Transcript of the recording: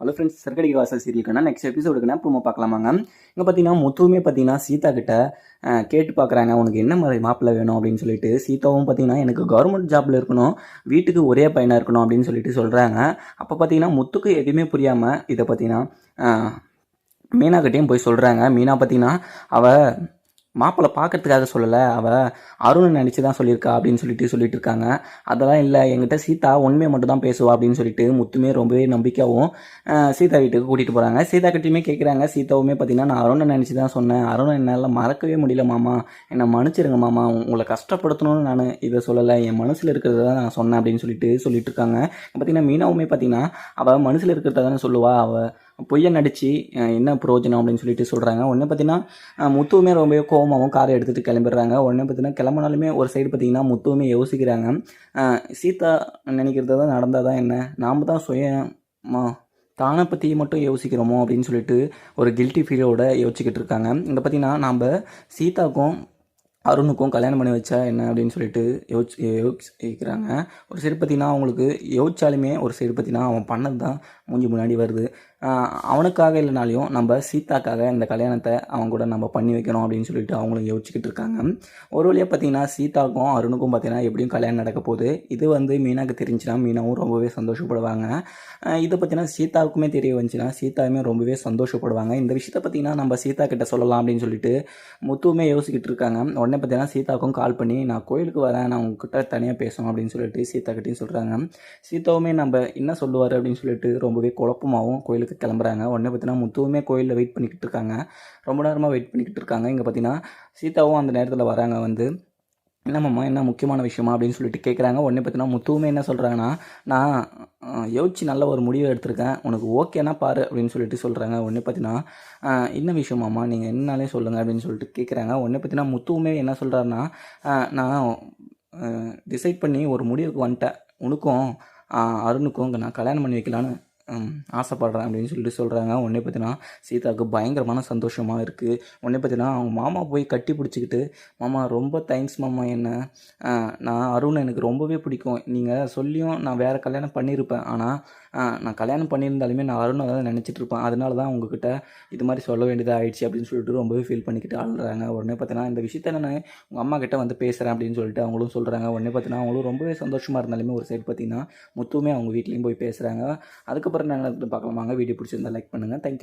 Hello friends, Siragadikka வாசல் சீரியலுக்கான next எபிசோடுக்கான promo பார்க்கலாமாங்க. இங்கே பார்த்தீங்கன்னா முத்துவுமே பார்த்தீங்கன்னா சீதா கிட்ட கேட்டு பார்க்குறாங்க, உனக்கு என்ன மாதிரி மாப்பிள்ளை வேணும் அப்படின்னு சொல்லிட்டு. சீதாவும் பார்த்தீங்கன்னா எனக்கு கவர்மெண்ட் ஜாபில் இருக்கணும், வீட்டுக்கு ஒரே பையனாக இருக்கணும் அப்படின்னு சொல்லிட்டு சொல்கிறாங்க. அப்போ பார்த்தீங்கன்னா முத்துக்கு எதுவுமே புரியாமல் இதை பார்த்தீங்கன்னா மீனாக்கிட்டேயும் போய் சொல்கிறாங்க. மீனா பார்த்தீங்கன்னா அவள் மாப்பிள்ளை பார்க்கறதுக்காக சொல்லலை, அவள் அருணை நினச்சி தான் சொல்லியிருக்கா அப்படின்னு சொல்லிட்டு இருக்காங்க. அதெல்லாம் இல்லை, என்கிட்ட சீதா உண்மையை மட்டும் தான் பேசுவா அப்படின்னு சொல்லிட்டு முத்துமே ரொம்பவே நம்பிக்கையாகவும் சீதா வீட்டுக்கு கூட்டிகிட்டு போகிறாங்க. சீதா கிட்டேயுமே கேட்குறாங்க. சீதாவுமே பார்த்தீங்கன்னா நான் அருணை நினச்சி தான் சொன்னேன், அருணை என்னால் மறக்கவே முடியல மாமா, என்னை மன்னிச்சிருங்க மாமா, உங்களை கஷ்டப்படுத்தணும்னு நான் இதை சொல்லலை, என் மனசில் இருக்கிறத தான் நான் சொன்னேன் அப்படின்னு சொல்லிட்டு இருக்காங்க. பார்த்தீங்கன்னா மீனாவுமே பார்த்தீங்கன்னா அவள் மனசில் இருக்கிறத தானே சொல்லுவா, அவள் பொய்யை நடித்து என்ன பிரயோஜனம் அப்படின்னு சொல்லிட்டு சொல்கிறாங்க. உடனே பார்த்தீங்கன்னா முத்துவுமே ரொம்பவே கோவமாகவும் காரை எடுத்துகிட்டு கிளம்பிடுறாங்க. உடனே பார்த்தீங்கன்னா கிளம்புனாலுமே ஒரு சைடு பார்த்தீங்கன்னா முத்துவுமே யோசிக்கிறாங்க, சீதா நினைக்கிறது தான் நடந்தால் தான் என்ன, நாம் தான் சுயமா தானை பற்றி மட்டும் யோசிக்கிறோமோ அப்படின்னு சொல்லிட்டு ஒரு கில்ட்டி ஃபீலோட யோசிச்சுக்கிட்டு இருக்காங்க. இங்கே பார்த்தீங்கன்னா நம்ம சீதாக்கும் அருணுக்கும் கல்யாணம் பண்ணி வச்சா என்ன அப்படின்னு சொல்லிட்டு யோசிக்கிறாங்க. ஒரு சைடு பார்த்திங்கன்னா அவங்களுக்கு யோசிச்சாலுமே ஒரு சைடு பார்த்திங்கன்னா அவன் பண்ணது தான் மூஞ்சி முன்னாடி வருது. அவனுக்காக இல்லைனாலையும் நம்ம சீதாக்காக இந்த கல்யாணத்தை அவன் கூட நம்ம பண்ணி வைக்கணும் அப்படின்னு சொல்லிட்டு அவங்களும் யோசிச்சுக்கிட்டு இருக்காங்க. ஒரு வழியாக பார்த்திங்கன்னா சீதாக்கும் அருணுக்கும் பார்த்திங்கன்னா எப்படியும் கல்யாணம் நடக்க போகுது. இது மீனாவுக்கு தெரிஞ்சுன்னா மீனாவும் ரொம்பவே சந்தோஷப்படுவாங்க. இதை பார்த்திங்கன்னா சீதாவுக்குமே தெரிய வந்துச்சுன்னா சீதாவுமே ரொம்பவே சந்தோஷப்படுவாங்க. இந்த விஷயத்தை பார்த்திங்கன்னா நம்ம சீதா கிட்ட சொல்லலாம் அப்படின்னு சொல்லிட்டு முத்துவுமே யோசிக்கிட்டு இருக்காங்க. உடனே பார்த்தீங்கன்னா சீதாவுக்கும் கால் பண்ணி நான் கோயிலுக்கு வரேன், நான் உங்ககிட்ட தனியாக பேசணும் அப்படின்னு சொல்லிட்டு சீதா கிட்டையும் சொல்கிறாங்க. சீதாவுமே நம்ம என்ன சொல்லுவார் அப்படின்னு சொல்லிட்டு ரொம்பவே குழப்பமாகவும் கோயிலுக்கு கிளம்புறாங்க. உடனே பார்த்தீங்கன்னா முத்துவுமே கோயிலில் வெயிட் பண்ணிக்கிட்டு இருக்காங்க, ரொம்ப நேரமாக வெயிட் பண்ணிக்கிட்டு இருக்காங்க. இங்கே பார்த்தீங்கன்னா சீதாவும் அந்த நேரத்தில் வராங்க. வந்து என்னம்மா என்ன முக்கியமான விஷயமா அப்படின்னு சொல்லிட்டு கேட்குறாங்க. உடனே பார்த்தீங்கன்னா முத்துவுமே என்ன சொல்கிறாங்கன்னா, நான் யோசிச்சு நல்ல ஒரு முடிவை எடுத்திருக்கேன், உனக்கு ஓகேனா பாரு அப்படின்னு சொல்லிட்டு சொல்கிறாங்க. உடனே பார்த்தீங்கன்னா என்ன விஷயமாம்மா, நீங்கள் என்னாலே சொல்லுங்கள் அப்படின்னு சொல்லிட்டு கேட்குறாங்க. உடனே பார்த்தீங்கன்னா முத்துவுமே என்ன சொல்கிறாருன்னா, நான் டிசைட் பண்ணி ஒரு முடிவுக்கு வந்துட்டேன், உனக்கும் அருணுக்கும் நான் கல்யாணம் பண்ணி வைக்கலான்னு ஆசைப்படுறேன் அப்படின்னு சொல்லிட்டு சொல்கிறாங்க. உடனே பார்த்தீங்கன்னா சீதாவுக்கு பயங்கரமான சந்தோஷமாக இருக்குது. உடனே பார்த்தீங்கன்னா அவங்க மாமா போய் கட்டி பிடிச்சிக்கிட்டு, மாமா ரொம்ப தேங்க்ஸ் மாமா, என்ன நான் அருண் எனக்கு ரொம்பவே பிடிக்கும், நீங்கள் சொல்லியும் நான் வேறு கல்யாணம் பண்ணியிருப்பேன், ஆனால் நான் கல்யாணம் பண்ணியிருந்தாலுமே நான் அருணை தான் நினச்சிட்டு இருப்பேன், அதனால தான் உங்ககிட்ட இது மாதிரி சொல்ல வேண்டியதாக ஆயிடுச்சு அப்படின்னு சொல்லிட்டு ரொம்பவே ஃபீல் பண்ணிக்கிட்டு ஆளுறாங்க. உடனே பார்த்தீங்கன்னா இந்த விஷயத்த நான் உங்கள் அம்மா கிட்ட வந்து பேசுகிறேன் அப்படின்னு சொல்லிட்டு அவங்களும் சொல்கிறாங்க. உடனே பார்த்தீங்கன்னா அவங்களும் ரொம்பவே சந்தோஷமாக இருந்தாலுமே ஒரு சைடு பார்த்தீங்கன்னா முத்துவுமே அவங்க வீட்லேயும் போய் பேசுகிறாங்க. அதுக்கப்புறம் நான் பார்க்கலாமாங்க. வீடியோ பிடிச்சிருந்தா லைக் பண்ணுங்கள். தேங்க்யூ.